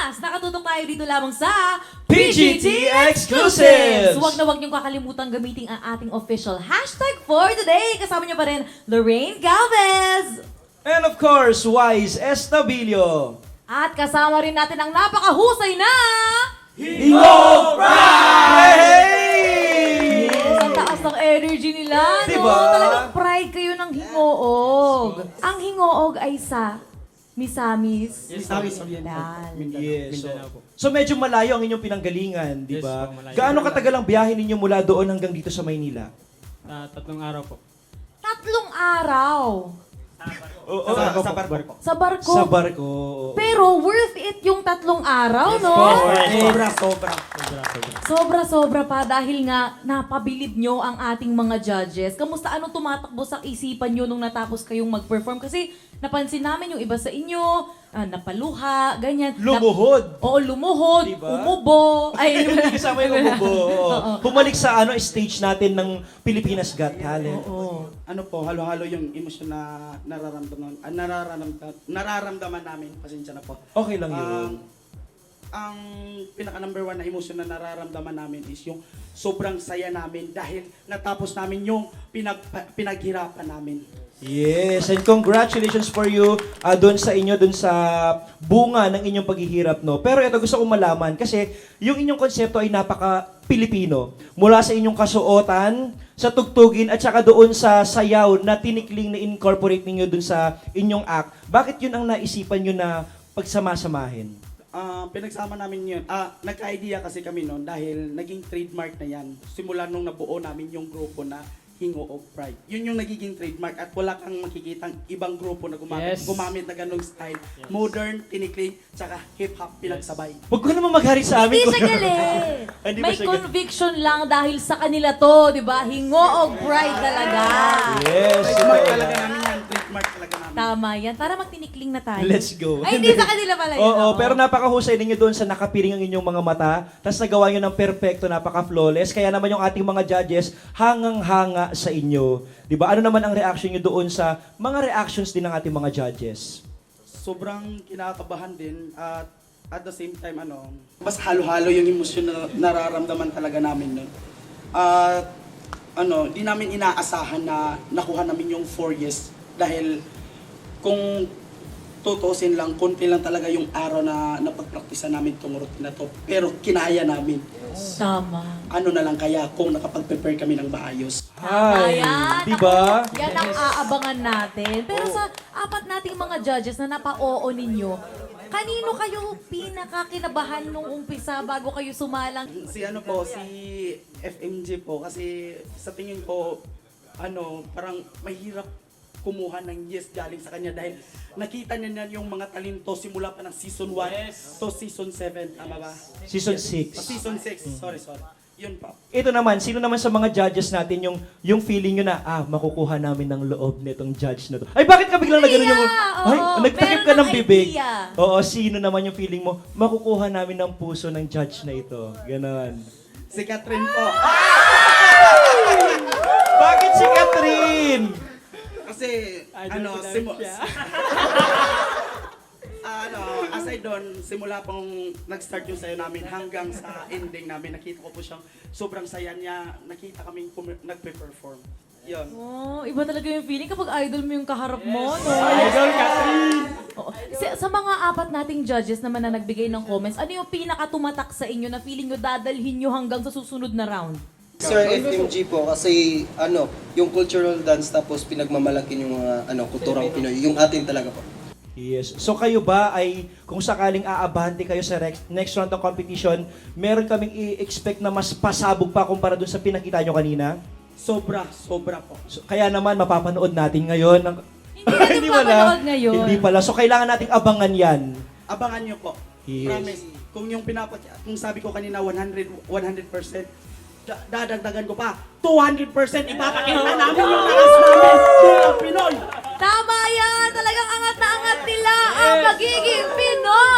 Pilipinas! Nakatutok tayo dito lamang sa PGT Exclusives! Huwag na huwag niyong kakalimutan gamitin ang ating official hashtag for today. Kasama niyo pa rin Lorraine Galvez! And of course, Wise Estabilio. At kasama rin natin ang napakahusay na... Hingo Pride! Yes, ang taas ng energy nila, Diba? no? Talagang pride kayo ng Hingoog. Ang Hingoog ay sa Misamis. Misamis Oriental. Yes. Mindanao po. So medyo malayo ang inyong pinanggalingan, di ba? Yes, po, malayo. Gaano katagal ang biyahe ninyo mula doon hanggang dito sa Maynila? 3 araw po. 3 araw. Oo, Sa barko. Sa barko. Sa barko. Pero worth it yung 3 araw, no? Sobra. Sobra-sobra pa dahil nga napabilib nyo ang ating mga judges. Kamusta anong tumatakbo sa isipan nyo nung natapos kayong mag-perform? Kasi napansin namin yung iba sa inyo, napaluha, ganyan. Lumuhod. Oo, lumuhod, Diba? umubo. Ay, Hindi kasama yung umubo. Oo. Humalik sa stage natin ng Pilipinas Got Talent. Oo. Ano po, halo-halo yung emosyon na nararamdaman namin. Pasensya na po. Okay lang yun. Ang pinaka number 1 na emosyon na nararamdaman namin is yung sobrang saya namin dahil natapos namin yung pinaghirapan namin. Yes, and congratulations for you doon sa inyo, doon sa bunga ng inyong paghihirap, no? Pero ito gusto kong malaman kasi yung inyong konsepto ay napaka-Pilipino. Mula sa inyong kasuotan, sa tugtugin, at saka doon sa sayaw na tinikling na incorporate ninyo doon sa inyong act. Bakit yun ang naisipan nyo na pagsama-samahin? Pinagsama namin yun. Nagka-idea kasi kami noon dahil naging trademark na yan. Simula nung nabuo namin yung grupo na Hingo of Pride. Yun yung nagiging trademark at wala kang makikitang ibang grupo na gumamit na ganong style. Modern, tinikling, tsaka hip-hop pinagsabay. Huwag ko naman maghari sa amin. Hindi siya galit. Hindi ba May siya galit? conviction lang dahil sa kanila to, di ba? Hingoog pride talaga. Yes. Trademark talaga namin yan. Trademark talaga namin. Tama yan. Tara magtinikling na tayo. Let's go. Ay, hindi sa kanila pala yun. Oo, pero napakahusay ninyo doon sa nakapiring ang inyong mga mata. Tapos nagawa nyo ng perfecto, napaka-flawless. Kaya naman yung ating mga judges, hangang-hanga sa inyo. Di ba? Ano naman ang reaction nyo doon sa mga reactions din ng ating mga judges? Sobrang kinakabahan din at the same time mas halo-halo yung emosyon na nararamdaman talaga namin nun. At di namin inaasahan na nakuha namin yung 4 years dahil kung tutusin lang, konti lang talaga yung araw na napagpraktisa namin itong routine na to. Pero kinaya namin. Tama. Ano na lang kaya kung nakapag-prepare kami ng maayos. Hi! Ayan. Di ba? Yan ang aabangan natin. Pero sa 4 nating mga judges na napa-oo ninyo, kanino kayo pinakakinabahan nung umpisa bago kayo sumalang? Si FMG po kasi sa tingin ko parang mahirap kumuha ng yes galing sa kanya dahil nakita niya yung mga talento simula pa ng season 1 to season 7, tama ba? Season 6. Season 6, sorry. Yun pa. Ito naman, sino naman sa mga judges natin yung feeling nyo na, makukuha namin ng loob nitong judge na to. Ay, bakit ka biglang na gano'n yung... Oo, Ay, nagtakip ka meron ng ng bibig. idea. Oo, sino naman yung feeling mo, makukuha namin ng puso ng judge na ito. Ganon. Si Catherine po. Bakit si Catherine? Kasi, aside doon, simula pong nag-start yung sayo namin hanggang sa ending namin, nakita ko po siyang sobrang saya niya, nakita kaming nagpe-perform. Yun. Oh, iba talaga yung feeling kapag idol mo yung kaharap mo, no? Idol, Catherine! Oo. Sa mga 4 nating judges naman na nagbigay ng comments, ano yung pinaka-tumatak sa inyo na feeling nyo dadalhin nyo hanggang sa susunod na round? Sir FMG po kasi yung cultural dance tapos pinagmamalaki yung mga kulturang Pinoy, yung atin talaga po. Yes. So kayo ba ay, kung sakaling aabante kayo sa next round ng competition, meron kaming i-expect na mas pasabog pa kumpara dun sa pinakita nyo kanina? Sobra po. So, kaya naman mapapanood natin ngayon. Hindi natin mapapanood ngayon. Hindi pala. So kailangan nating abangan yan. Abangan niyo po. Yes. Promise. Kung sabi ko kanina 100%, dadagdagan ko pa. 200% ipapakita namin yung lakas namin bilang Pinoy. Tama yan! Talagang angat na angat nila ang pagiging Pinoy!